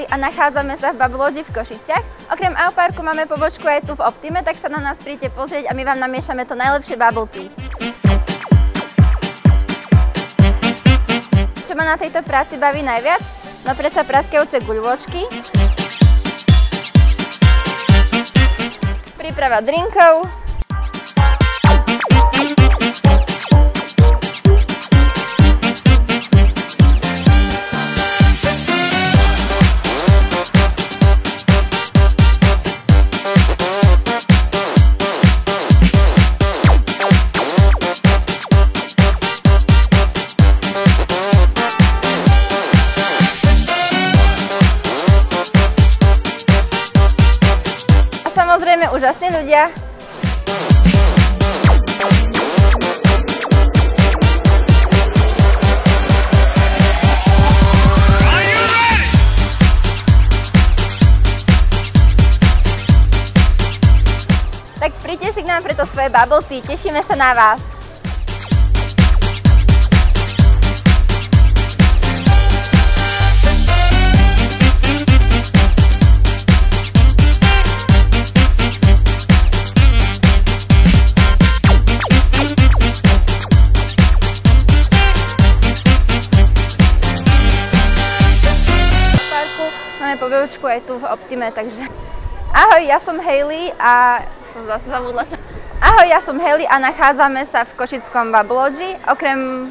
Hailey a nachádzame sa v Bubble Lodge v Košiciach. Okrem Auparku máme pobočku aj tu v Optime, tak sa na nás príďte pozrieť a my vám namiešame to najlepšie bubble tea. Čo ma na tejto práci baví najviac? No predsa praskajúce guľôčky, príprava drinkov, samozrejme úžasní ľudia. Tak príďte si k nám pre to svoje bubble tea, tešíme sa na vás. Máme pobehučku aj tu v Optime, takže... Ahoj, ja som Hailey a... Som zase zabudla, čo... Ahoj, ja som Hailey a nachádzame sa v košickom Bubble Lodge. Okrem